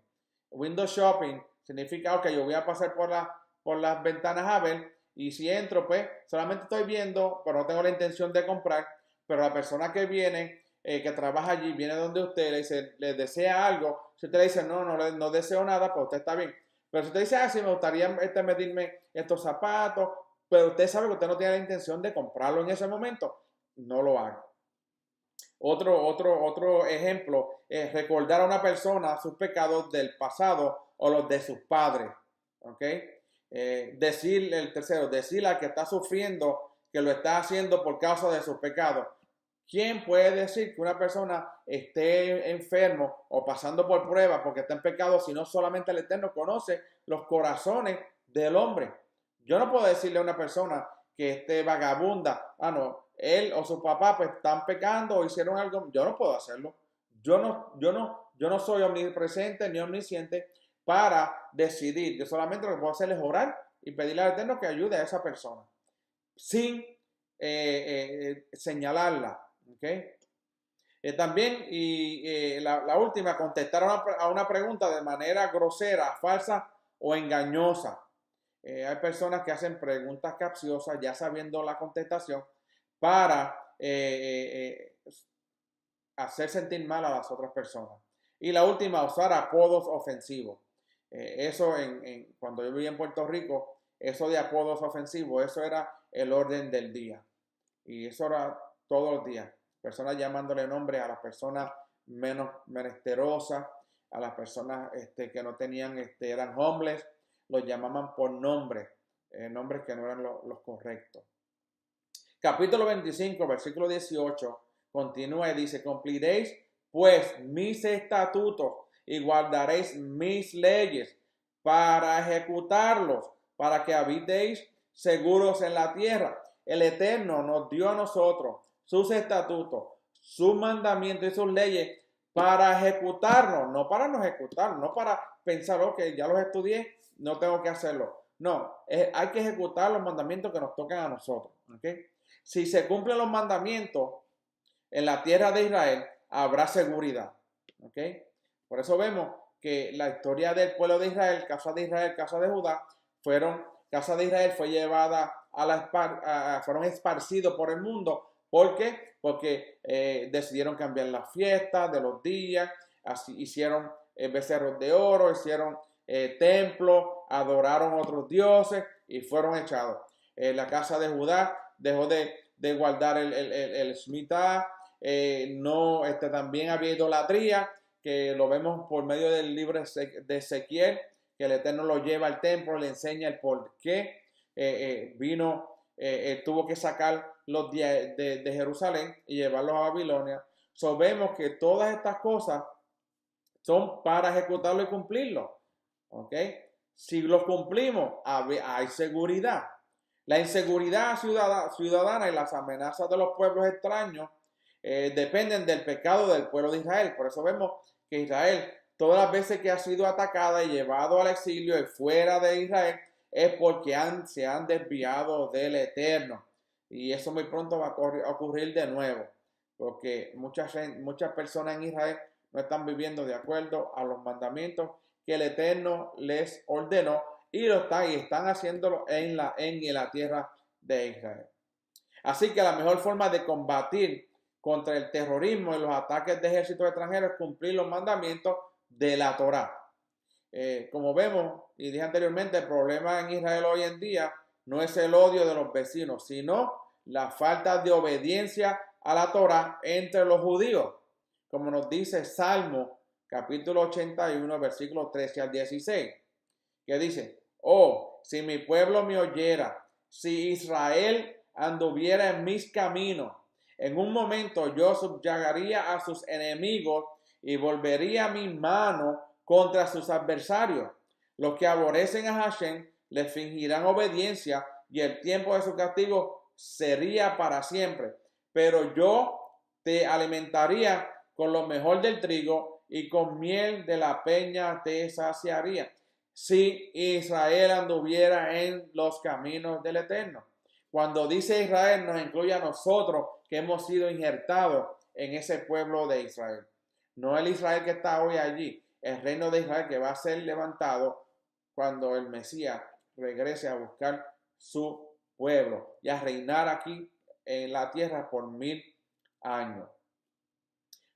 Window shopping significa que yo voy a pasar por las ventanas a ver, y si entro pues solamente estoy viendo, pero no tengo la intención de comprar, pero la persona que viene que trabaja allí, viene donde usted, le desea algo. Si usted le dice, no deseo nada, pues usted está bien. Pero si usted dice, sí, me gustaría medirme estos zapatos, pero usted sabe que usted no tiene la intención de comprarlo en ese momento, no lo haga. Otro ejemplo es recordar a una persona sus pecados del pasado o los de sus padres. ¿Ok? El tercero, decirle al que está sufriendo que lo está haciendo por causa de sus pecados. ¿Quién puede decir que una persona esté enfermo o pasando por pruebas porque está en pecado si no solamente el Eterno conoce los corazones del hombre? Yo no puedo decirle a una persona que esté vagabunda, no, él o su papá pues están pecando o hicieron algo. Yo no puedo hacerlo. Yo no soy omnipresente ni omnisciente para decidir. Yo solamente lo que puedo hacer es orar y pedirle al Eterno que ayude a esa persona sin señalarla. ¿Okay? También, la última, contestar a una pregunta de manera grosera, falsa o engañosa. Hay personas que hacen preguntas capciosas ya sabiendo la contestación para hacer sentir mal a las otras personas. Y la última, usar apodos ofensivos. Cuando yo vivía en Puerto Rico, eso de apodos ofensivos, eso era el orden del día. Y eso era todos los días. Personas llamándole nombre a las personas menos menesterosas, a las personas que no tenían, eran homeless, los llamaban por nombre, nombres que no eran los correctos. Capítulo 25, versículo 18, continúa y dice, cumpliréis pues mis estatutos y guardaréis mis leyes para ejecutarlos, para que habitéis seguros en la tierra. El Eterno nos dio a nosotros sus estatutos, sus mandamientos y sus leyes para ejecutarlos, no para no ejecutarlos, no para pensar, ok, ya los estudié, no tengo que hacerlo. No, hay que ejecutar los mandamientos que nos tocan a nosotros. ¿Okay? Si se cumplen los mandamientos en la tierra de Israel, habrá seguridad. ¿Okay? Por eso vemos que la historia del pueblo de Israel, casa de Israel, casa de Judá, casa de Israel fue llevada fueron esparcidos por el mundo. ¿Por qué? Porque decidieron cambiar las fiestas de los días, así hicieron becerros de oro, hicieron templos, adoraron otros dioses y fueron echados. La casa de Judá dejó de guardar el Shemitah, también había idolatría, que lo vemos por medio del libro de Ezequiel, que el Eterno lo lleva al templo, le enseña el por qué tuvo que sacar los de Jerusalén y llevarlos a Babilonia. Vemos que todas estas cosas son para ejecutarlo y cumplirlo. ¿Ok? Si los cumplimos, hay seguridad. La inseguridad ciudadana y las amenazas de los pueblos extraños dependen del pecado del pueblo de Israel. Por eso vemos que Israel, todas las veces que ha sido atacada y llevado al exilio y fuera de Israel, es porque se han desviado del Eterno. Y eso muy pronto va a ocurrir de nuevo, porque muchas personas en Israel no están viviendo de acuerdo a los mandamientos que el Eterno les ordenó y están haciéndolo en la tierra de Israel. Así que la mejor forma de combatir contra el terrorismo y los ataques de ejércitos extranjeros es cumplir los mandamientos de la Torá. Como vemos y dije anteriormente, el problema en Israel hoy en día no es el odio de los vecinos, sino la falta de obediencia a la Torá entre los judíos, como nos dice Salmo capítulo 81, versículos 13 al 16, que dice, oh, si mi pueblo me oyera, si Israel anduviera en mis caminos, en un momento yo subyugaría a sus enemigos y volvería mi mano contra sus adversarios. Los que aborrecen a Hashem le fingirán obediencia y el tiempo de su castigo sería para siempre. Pero yo te alimentaría con lo mejor del trigo y con miel de la peña te saciaría. Si Israel anduviera en los caminos del Eterno. Cuando dice Israel, nos incluye a nosotros que hemos sido injertados en ese pueblo de Israel. No el Israel que está hoy allí, el reino de Israel que va a ser levantado cuando el Mesías regrese a buscar su pueblo y a reinar aquí en la tierra por 1000 años.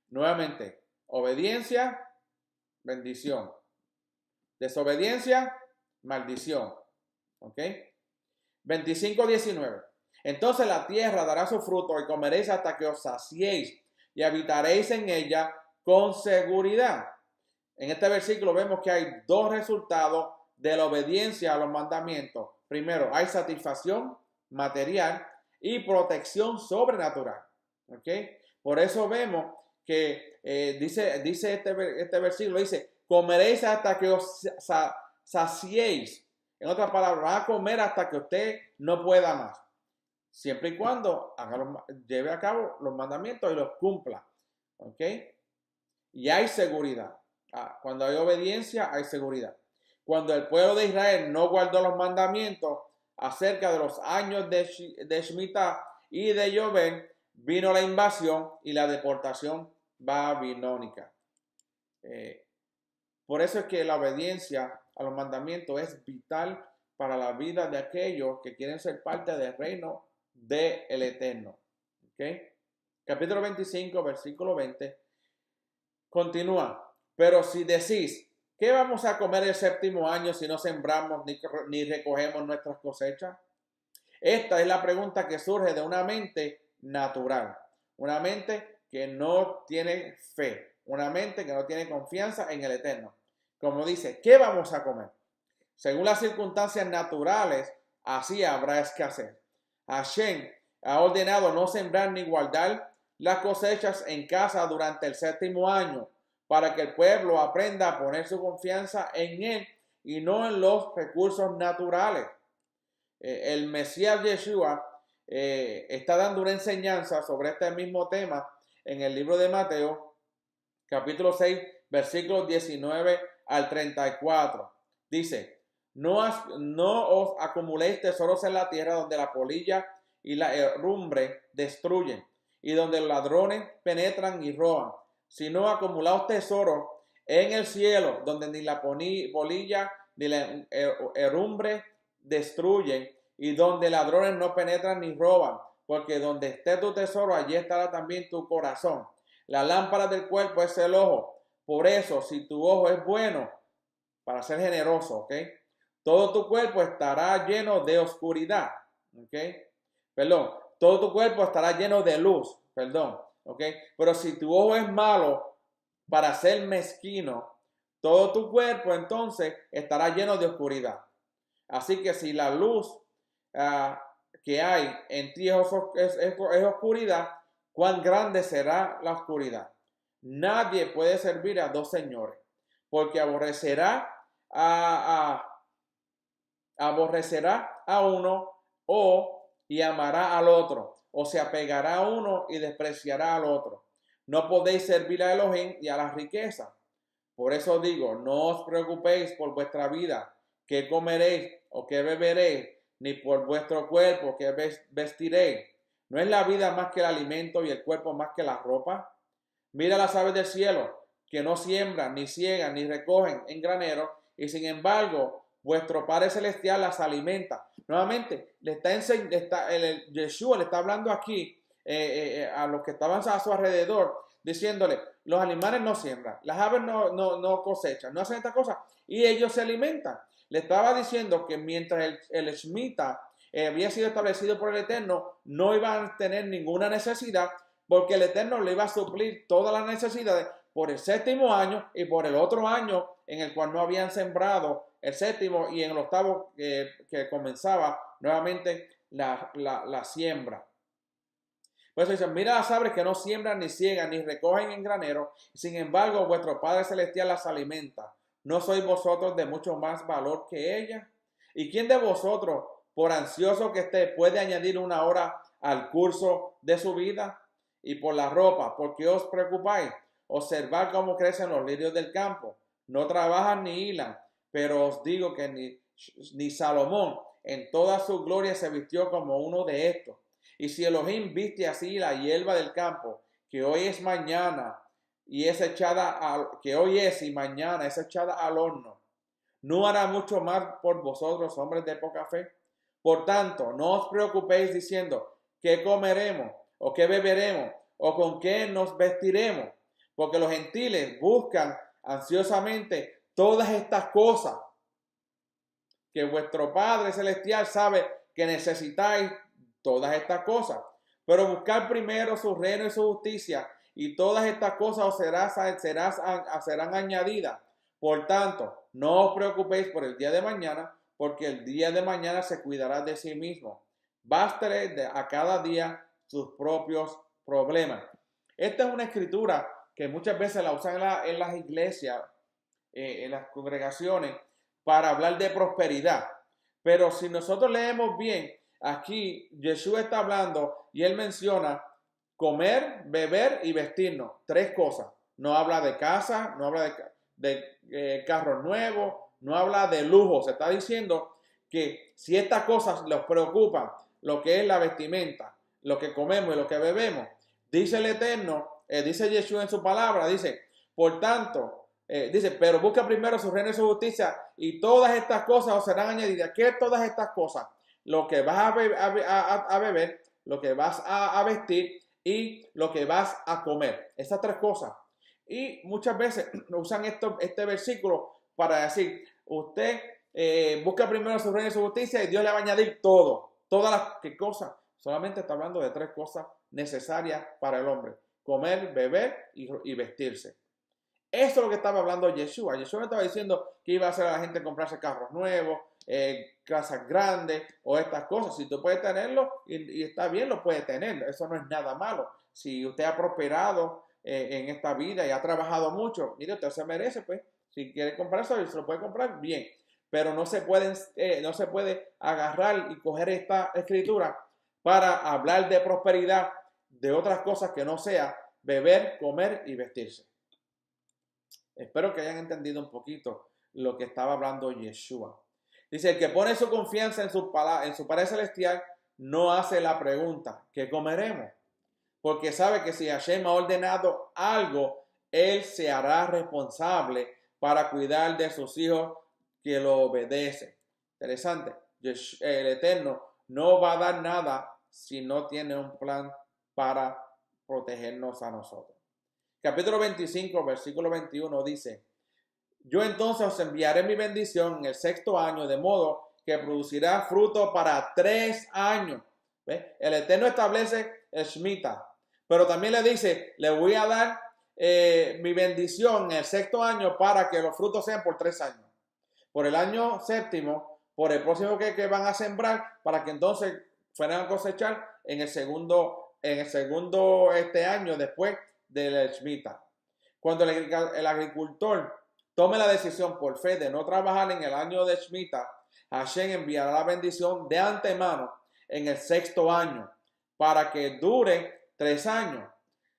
Nuevamente, obediencia, bendición. Desobediencia, maldición. ¿Ok? 25:19. Entonces la tierra dará su fruto y comeréis hasta que os saciéis y habitaréis en ella con seguridad. En este versículo vemos que hay dos resultados de la obediencia a los mandamientos. Primero, hay satisfacción material y protección sobrenatural. ¿Ok? Por eso vemos que dice este versículo, dice, comeréis hasta que os saciéis. En otras palabras, van a comer hasta que usted no pueda más. Siempre y cuando lleve a cabo los mandamientos y los cumpla. ¿Ok? Y hay seguridad. Cuando hay obediencia, hay seguridad. Cuando el pueblo de Israel no guardó los mandamientos acerca de los años de Shemitah y de Yobel, vino la invasión y la deportación babilónica. Por eso es que la obediencia a los mandamientos es vital para la vida de aquellos que quieren ser parte del reino del Eterno. ¿Okay? Capítulo 25, versículo 20. Continúa. Pero si decís, ¿qué vamos a comer el séptimo año si no sembramos ni recogemos nuestras cosechas? Esta es la pregunta que surge de una mente natural. Una mente que no tiene fe. Una mente que no tiene confianza en el Eterno. Como dice, ¿qué vamos a comer? Según las circunstancias naturales, así habrá escasez. Hashem ha ordenado no sembrar ni guardar las cosechas en casa durante el 7º año, para que el pueblo aprenda a poner su confianza en Él y no en los recursos naturales. El Mesías Yeshua está dando una enseñanza sobre este mismo tema en el libro de Mateo, capítulo 6, versículos 19 al 34. Dice, no os acumuléis tesoros en la tierra donde la polilla y la herrumbre destruyen y donde los ladrones penetran y roban, sino acumulaos tesoros en el cielo donde ni la polilla ni la herrumbre destruyen y donde ladrones no penetran ni roban, porque donde esté tu tesoro, allí estará también tu corazón. La lámpara del cuerpo es el ojo. Por eso, si tu ojo es bueno, para ser generoso, ¿ok? Todo tu cuerpo estará lleno de oscuridad, ¿ok? Perdón, todo tu cuerpo estará lleno de luz, perdón, ¿ok? Pero si tu ojo es malo para ser mezquino, todo tu cuerpo entonces estará lleno de oscuridad. Así que si la luz que hay en ti es oscuridad, ¿cuán grande será la oscuridad? Nadie puede servir a dos señores, porque aborrecerá a uno y amará al otro, o se apegará a uno y despreciará al otro. No podéis servir a Elohim y a la riqueza. Por eso digo, no os preocupéis por vuestra vida, qué comeréis o qué beberéis, ni por vuestro cuerpo, qué vestiréis. ¿No es la vida más que el alimento y el cuerpo más que la ropa? Mira las aves del cielo, que no siembran, ni ciegan, ni recogen en granero, y sin embargo, vuestro Padre Celestial las alimenta. Nuevamente, Yeshua le está hablando aquí a los que estaban a su alrededor, diciéndole, los animales no siembran, las aves no cosechan, no hacen estas cosas, y ellos se alimentan. Le estaba diciendo que mientras el Shemitah había sido establecido por el Eterno, no iban a tener ninguna necesidad, porque el Eterno le iba a suplir todas las necesidades por el 7º año y por el otro año en el cual no habían sembrado, el 7º, y en el 8º que comenzaba nuevamente la siembra. Por eso dicen, mira las aves que no siembran, ni ciegan, ni recogen en granero, sin embargo vuestro Padre Celestial las alimenta. ¿No sois vosotros de mucho más valor que ellas? ¿Y quién de vosotros, por ansioso que esté, puede añadir una hora al curso de su vida? Y por la ropa, ¿por qué os preocupáis? Observad cómo crecen los lirios del campo. No trabajan ni hilan, pero os digo que ni Salomón en toda su gloria se vistió como uno de estos. Y si Elohim viste así la hierba del campo, que hoy es mañana y es que hoy es y mañana es echada al horno, ¿no hará mucho más por vosotros, hombres de poca fe? Por tanto, no os preocupéis diciendo, ¿qué comeremos? ¿O qué beberemos? ¿O con qué nos vestiremos? Porque los gentiles buscan ansiosamente todas estas cosas que vuestro Padre Celestial sabe que necesitáis todas estas cosas. Pero buscar primero su reino y su justicia, y todas estas cosas os serán añadidas. Por tanto, no os preocupéis por el día de mañana, porque el día de mañana se cuidará de sí mismo. Bástele a cada día sus propios problemas. Esta es una escritura que muchas veces la usan en las iglesias, en las congregaciones, para hablar de prosperidad. Pero si nosotros leemos bien, aquí Yeshua está hablando y él menciona comer, beber y vestirnos. 3 cosas. No habla de casa, no habla de carros nuevos, no habla de lujo. Se está diciendo que si estas cosas los preocupan, lo que es la vestimenta, lo que comemos y lo que bebemos, dice el Eterno, dice Yeshua en su palabra, dice, por tanto, dice, pero busca primero su reino y su justicia y todas estas cosas os serán añadidas. ¿Qué todas estas cosas? Lo que vas a beber, lo que vas a vestir y lo que vas a comer. Esas 3 cosas. Y muchas veces usan este versículo para decir, usted busca primero su reino y su justicia y Dios le va a añadir todo. Todas las cosas. Solamente está hablando de 3 cosas necesarias para el hombre. Comer, beber y vestirse. Eso es lo que estaba hablando Yeshua. Yeshua estaba diciendo que iba a hacer a la gente comprarse carros nuevos, casas grandes o estas cosas. Si tú puedes tenerlo y está bien, lo puedes tener. Eso no es nada malo. Si usted ha prosperado en esta vida y ha trabajado mucho, mire, usted se merece, pues, si quiere comprar eso, se lo puede comprar, bien. Pero no se puede agarrar y coger esta escritura para hablar de prosperidad de otras cosas que no sea beber, comer y vestirse. Espero que hayan entendido un poquito lo que estaba hablando Yeshua. Dice, el que pone su confianza en su Padre Celestial no hace la pregunta, ¿qué comeremos? Porque sabe que si Hashem ha ordenado algo, Él se hará responsable para cuidar de sus hijos que lo obedecen. Interesante. El Eterno no va a dar nada si no tiene un plan para protegernos a nosotros. Capítulo 25, versículo 21 dice, yo entonces os enviaré mi bendición en el 6º año, de modo que producirá fruto para 3 años. ¿Ve? El Eterno establece el Shemitah, pero también le dice, le voy a dar mi bendición en el 6º año para que los frutos sean por 3 años. Por el año 7º, por el próximo que van a sembrar, para que entonces fueran a cosechar en el segundo año después del Shemitah. Cuando el agricultor tome la decisión por fe de no trabajar en el año de Shemitah, Hashem enviará la bendición de antemano en el 6º año para que dure 3 años.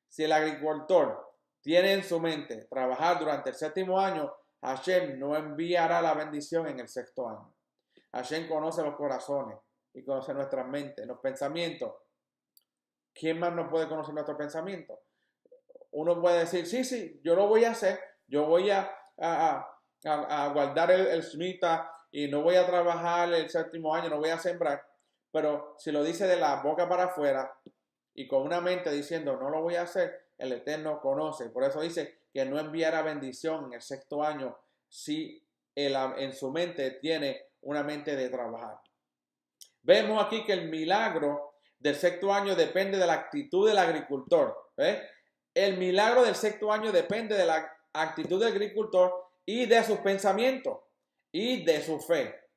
Si el agricultor tiene en su mente trabajar durante el 7º año, Hashem no enviará la bendición en el 6º año. Hashem conoce los corazones y conoce nuestras mentes, los pensamientos. ¿Quién más no puede conocer nuestros pensamientos? Uno puede decir, sí, yo lo voy a hacer, yo voy a guardar el Shemitah y no voy a trabajar el 7º año, no voy a sembrar. Pero si lo dice de la boca para afuera y con una mente diciendo no lo voy a hacer, el Eterno conoce. Por eso dice que no enviará bendición en el 6º año si en su mente tiene una mente de trabajar. Vemos aquí que el milagro del 6º año depende de la actitud del agricultor. El milagro del 6º año depende de la actitud del agricultor y de sus pensamientos y de su fe.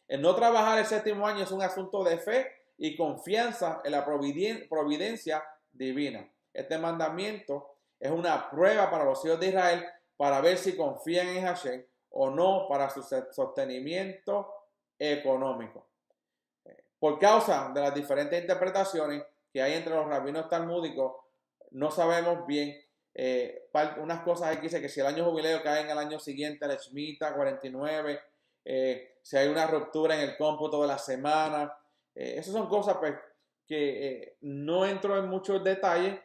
El no trabajar el 7º año es un asunto de fe y confianza en la providencia divina. Este mandamiento es una prueba para los hijos de Israel para ver si confían en Hashem o no para su sostenimiento económico. Por causa de las diferentes interpretaciones que hay entre los rabinos talmúdicos, no sabemos bien. Unas cosas aquí dice que si el año jubileo cae en el año siguiente, el Shemitah 49, si hay una ruptura en el cómputo de la semana. Esas son cosas pues, que no entro en muchos detalles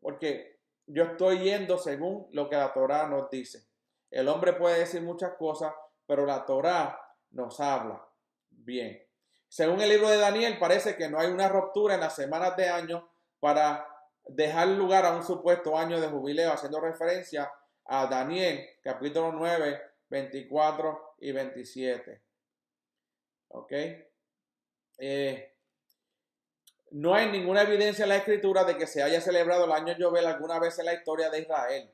porque yo estoy yendo según lo que la Torá nos dice. El hombre puede decir muchas cosas, pero la Torá nos habla bien. Según el libro de Daniel, parece que no hay una ruptura en las semanas de año para dejar lugar a un supuesto año de jubileo, haciendo referencia a Daniel, capítulo 9, 24 y 27. ¿Ok? No hay ninguna evidencia en la escritura de que se haya celebrado el año Yobel alguna vez en la historia de Israel.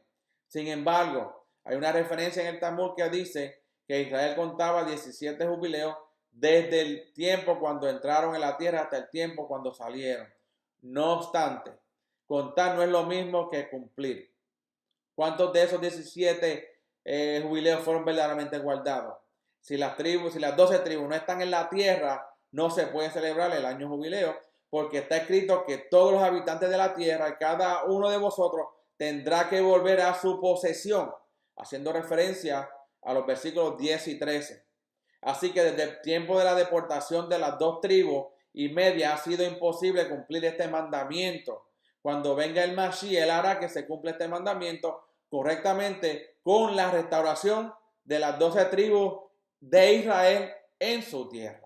Sin embargo, hay una referencia en el Talmud que dice que Israel contaba 17 jubileos desde el tiempo cuando entraron en la tierra hasta el tiempo cuando salieron. No obstante, contar no es lo mismo que cumplir. ¿Cuántos de esos 17 jubileos fueron verdaderamente guardados? Si las 12 tribus no están en la tierra, no se puede celebrar el año jubileo, porque está escrito que todos los habitantes de la tierra y cada uno de vosotros tendrá que volver a su posesión, haciendo referencia a los versículos 10 y 13. Así que desde el tiempo de la deportación de las 2 tribus y media ha sido imposible cumplir este mandamiento. Cuando venga el Mashiach, él hará que se cumpla este mandamiento correctamente con la restauración de las 12 tribus de Israel en su tierra.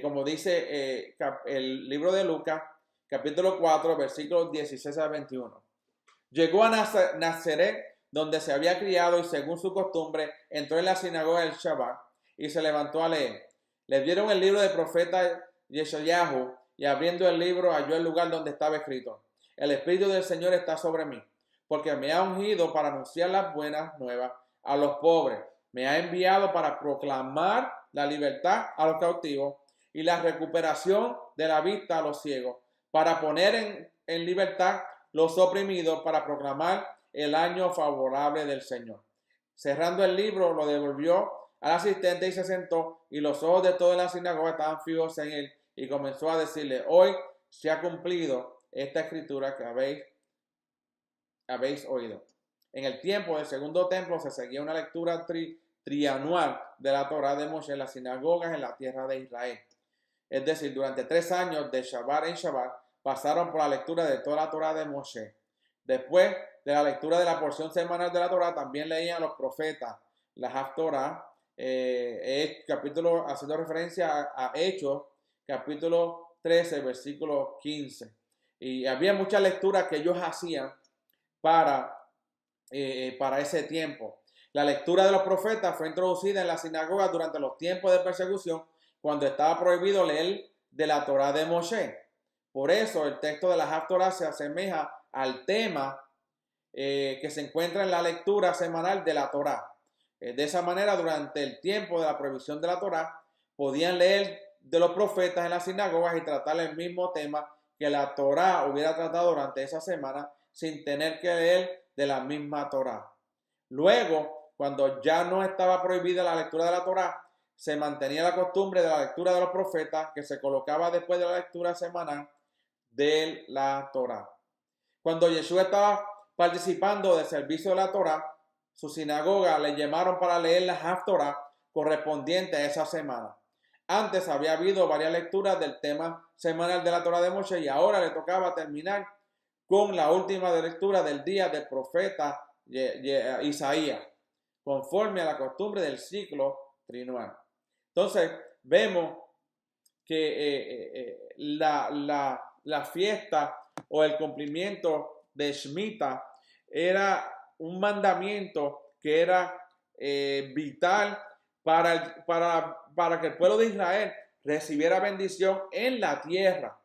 Como dice el libro de Lucas, capítulo 4, versículos 16 a 21. Llegó a Nazaret, donde se había criado, y según su costumbre, entró en la sinagoga del Shabbat y se levantó a leer. Le dieron el libro del profeta Yeshayahu, y abriendo el libro halló el lugar donde estaba escrito: el Espíritu del Señor está sobre mí, porque me ha ungido para anunciar las buenas nuevas a los pobres. Me ha enviado para proclamar la libertad a los cautivos y la recuperación de la vista a los ciegos, para poner en libertad los oprimidos, para proclamar el año favorable del Señor. Cerrando el libro, lo devolvió al asistente y se sentó, y los ojos de toda la sinagoga estaban fijos en él, y comenzó a decirle: hoy se ha cumplido esta escritura que habéis oído. En el tiempo del segundo templo se seguía una lectura trianual de la Torá de Moshe en las sinagogas en la tierra de Israel. Es decir, durante 3 años de Shabbat en Shabbat pasaron por la lectura de toda la Torá de Moshe. Después de la lectura de la porción semanal de la Torá, también leían los profetas, la Haftorah, capítulo, haciendo referencia a Hechos, capítulo 13, versículo 15. Y había muchas lecturas que ellos hacían para ese tiempo. La lectura de los profetas fue introducida en la sinagoga durante los tiempos de persecución, cuando estaba prohibido leer de la Torá de Moshe. Por eso el texto de la Haftorah se asemeja al tema que se encuentra en la lectura semanal de la Torá. De esa manera, durante el tiempo de la prohibición de la Torá, podían leer de los profetas en las sinagogas y tratar el mismo tema que la Torá hubiera tratado durante esa semana, sin tener que leer de la misma Torá. Luego, cuando ya no estaba prohibida la lectura de la Torá, se mantenía la costumbre de la lectura de los profetas, que se colocaba después de la lectura semanal de la Torá. Cuando Yeshua estaba participando del servicio de la Torá, su sinagoga le llamaron para leer la Haftorah correspondiente a esa semana. Antes había habido varias lecturas del tema semanal de la Torá de Moshe, y ahora le tocaba terminar con la última lectura del día del profeta Isaías, conforme a la costumbre del ciclo trianual. Entonces, vemos que la fiesta o el cumplimiento de Shemitah era un mandamiento que era vital para que el pueblo de Israel recibiera bendición en la tierra.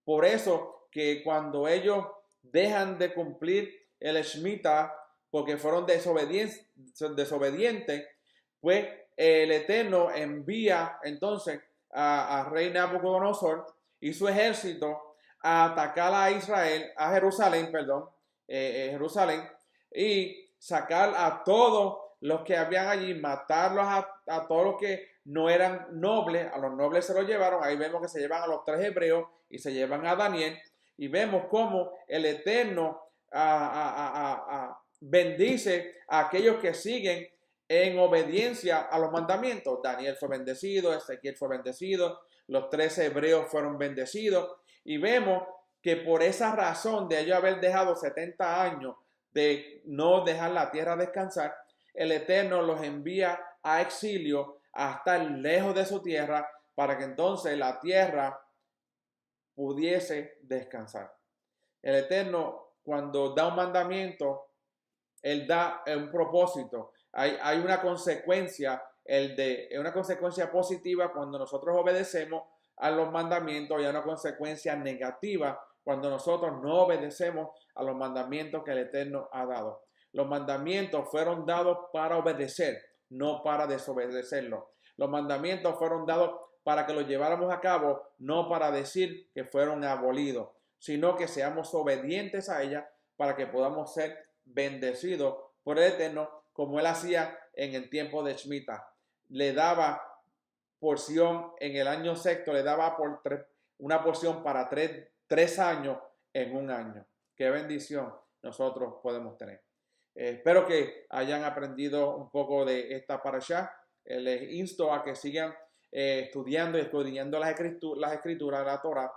Por eso que cuando ellos dejan de cumplir el Shemitah porque fueron desobedientes, pues el Eterno envía entonces a rey Nabucodonosor y su ejército a atacar a Jerusalén, y sacar a todos los que habían allí, matarlos a todos los que no eran nobles. A los nobles se los llevaron. Ahí vemos que se llevan a los 3 hebreos y se llevan a Daniel, y vemos cómo el Eterno bendice a aquellos que siguen en obediencia a los mandamientos. Daniel fue bendecido, Ezequiel fue bendecido, los 13 hebreos fueron bendecidos, y vemos que por esa razón de ellos haber dejado 70 años de no dejar la tierra descansar, el Eterno los envía a exilio, a estar lejos de su tierra, para que entonces la tierra pudiese descansar. El Eterno, cuando da un mandamiento, Él da un propósito. Hay una consecuencia, una consecuencia positiva cuando nosotros obedecemos a los mandamientos, y hay una consecuencia negativa cuando nosotros no obedecemos a los mandamientos que el Eterno ha dado. Los mandamientos fueron dados para obedecer, no para desobedecerlos. Los mandamientos fueron dados para que los lleváramos a cabo, no para decir que fueron abolidos, sino que seamos obedientes a ellas para que podamos ser bendecidos por el Eterno, como Él hacía en el tiempo de Shemitah. Le daba porción en el año sexto, le daba una porción para 3 años en un año. Qué bendición nosotros podemos tener. Espero que hayan aprendido un poco de esta parashá. Les insto a que sigan estudiando y escudriñando las escrituras de la Torá,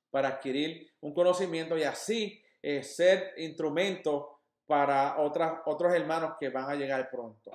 para adquirir un conocimiento y así ser instrumento para otros hermanos que van a llegar pronto.